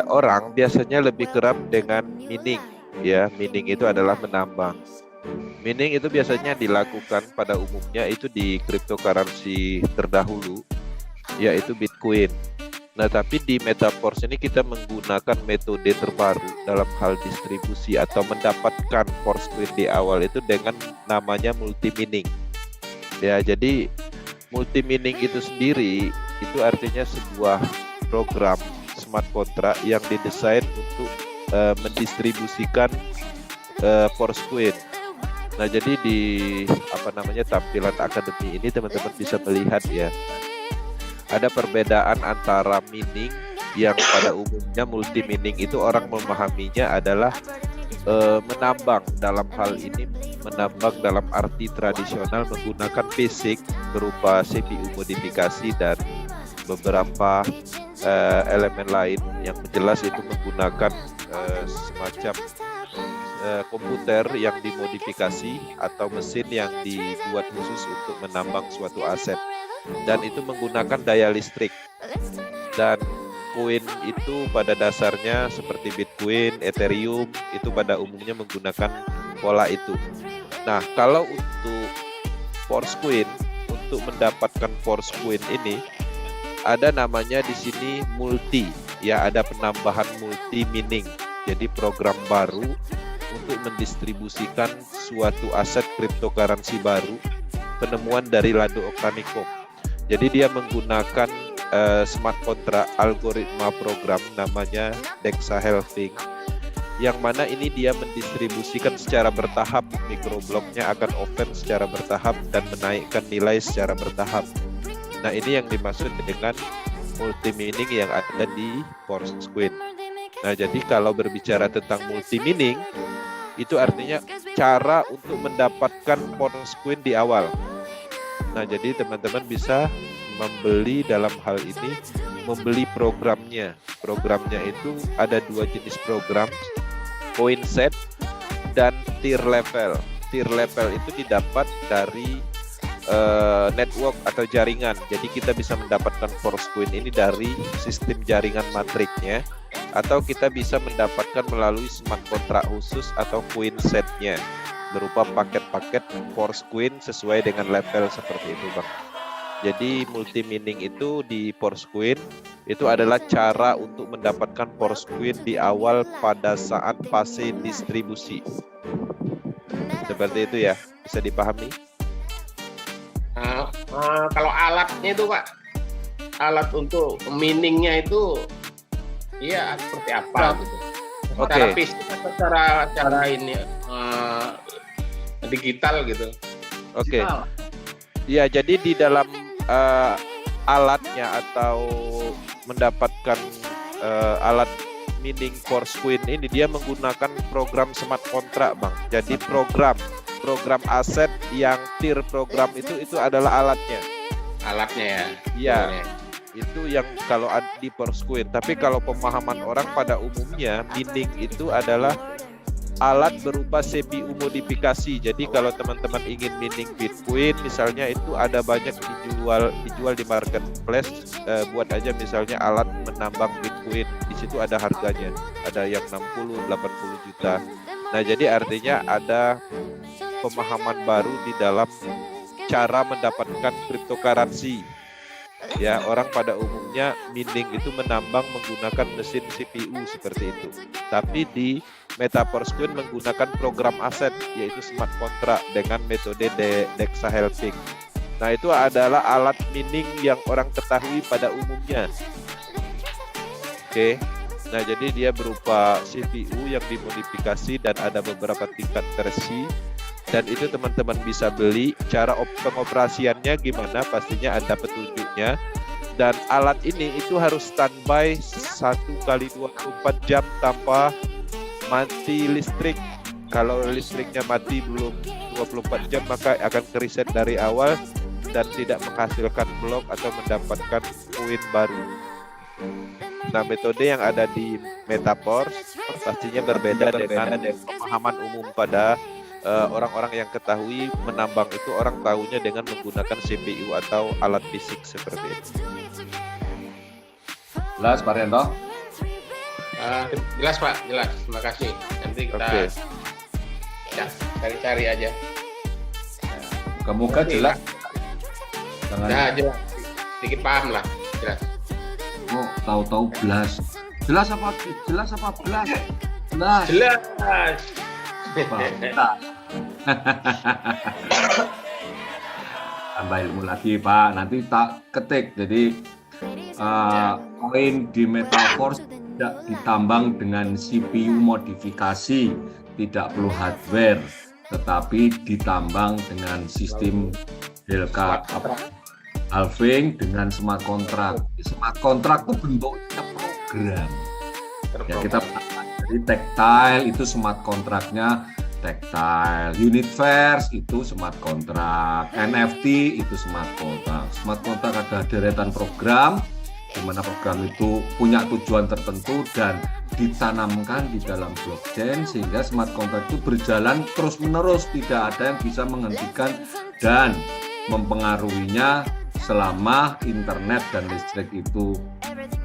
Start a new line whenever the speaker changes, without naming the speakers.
Orang biasanya lebih kerap dengan mining. Ya, mining itu adalah menambang. Mining itu biasanya dilakukan pada umumnya itu di cryptocurrency terdahulu, yaitu Bitcoin. Nah, tapi di Metaverse ini kita menggunakan metode terbaru dalam hal distribusi atau mendapatkan force coin di awal itu dengan namanya multi mining. Ya, jadi multi mining itu sendiri itu artinya sebuah program smart contract yang didesain untuk mendistribusikan force coin. Nah, jadi di tampilan akademi ini teman-teman bisa melihat ya, ada perbedaan antara mining yang pada umumnya multi mining itu orang memahaminya adalah menambang. Dalam hal ini menambang dalam arti tradisional menggunakan basic berupa CPU modifikasi dan beberapa elemen lain yang jelas itu menggunakan semacam komputer yang dimodifikasi atau mesin yang dibuat khusus untuk menambang suatu aset, dan itu menggunakan daya listrik. Dan koin itu pada dasarnya seperti Bitcoin, Ethereum itu pada umumnya menggunakan pola itu. Nah, kalau untuk force coin, untuk mendapatkan force coin ini ada namanya di sini multi, ya, ada penambahan multi mining. Jadi program baru untuk mendistribusikan suatu aset cryptocurrency baru, penemuan dari Lado Oktanicom. Jadi dia menggunakan smart contract algoritma program namanya Dexahelfing, yang mana ini dia mendistribusikan secara bertahap, mikrobloknya akan open secara bertahap dan menaikkan nilai secara bertahap. Nah, ini yang dimaksud dengan multi mining yang ada di force coin. Nah, jadi kalau berbicara tentang multi mining, itu artinya cara untuk mendapatkan force coin di awal. Nah, jadi teman-teman bisa membeli dalam hal ini, membeli programnya. Programnya itu ada dua jenis program, coin set dan tier level. Tier level itu didapat dari network atau jaringan. Jadi kita bisa mendapatkan force coin ini dari sistem jaringan matriknya, atau kita bisa mendapatkan melalui smart contract khusus atau coin setnya berupa paket-paket force coin sesuai dengan level seperti itu, Bang. Jadi multi mining itu di force coin itu adalah cara untuk mendapatkan force coin di awal pada saat fase distribusi. Seperti itu ya, bisa dipahami?
Kalau alatnya itu, Pak, alat untuk miningnya itu iya seperti apa gitu? Secara fisik atau cara ini digital gitu?
Oke. Ya, jadi di dalam alatnya atau mendapatkan alat mining force coin ini dia menggunakan program smart contract, Bang. Jadi program aset yang tier program itu adalah alatnya.
Alatnya ya.
Iya. Itu yang kalau di force coin. Tapi kalau pemahaman orang pada umumnya, mining itu adalah alat berupa CPU modifikasi. Jadi kalau teman-teman ingin mining Bitcoin misalnya, itu ada banyak dijual di marketplace. Buat aja misalnya alat menambang Bitcoin. Di situ ada harganya. Ada yang 60, 80 juta. Nah, jadi artinya ada pemahaman baru di dalam cara mendapatkan cryptocurrency. Ya, orang pada umumnya mining itu menambang menggunakan mesin CPU seperti itu. Tapi di Metaverse Coin menggunakan program aset yaitu smart contract dengan metode Dexahelfing. Nah, itu adalah alat mining yang orang ketahui pada umumnya. Oke. Nah, jadi dia berupa CPU yang dimodifikasi dan ada beberapa tingkat versi. Dan itu teman-teman bisa beli. Cara pengoperasiannya gimana, pastinya ada petunjuknya. Dan alat ini itu harus standby 1x24 jam tanpa mati listrik. Kalau listriknya mati belum 24 jam maka akan kereset dari awal dan tidak menghasilkan blok atau mendapatkan koin baru. Nah, metode yang ada di Metaverse pastinya berbeda dengan pemahaman umum pada orang-orang yang ketahui menambang itu orang tahunya dengan menggunakan CPU atau alat fisik seperti itu.
Jelas, Pak Rendo.
Jelas Pak, jelas. Terima kasih. Nanti kita
Oke.
ya, cari-cari aja.
Semoga jelas. Jangan
Nah, jelas. Sedikit paham lah, jelas.
oh, tahu-tahu belas. Jelas apa belas? Belas.
Jelas.
Pak. Tambah ilmu lagi Pak, nanti tak ketik. Jadi koin di Metaverse tidak ditambang dengan CPU modifikasi, tidak perlu hardware, tetapi ditambang dengan sistem halving dengan smart contract. Smart contract itu bentuknya program. Ya kita jadi tactile itu smart contract-nya tactile, Universe itu smart contract, NFT itu smart contract. Smart contract ada deretan program di mana program itu punya tujuan tertentu dan ditanamkan di dalam blockchain sehingga smart contract itu berjalan terus-menerus, tidak ada yang bisa menghentikan dan mempengaruhinya selama internet dan listrik itu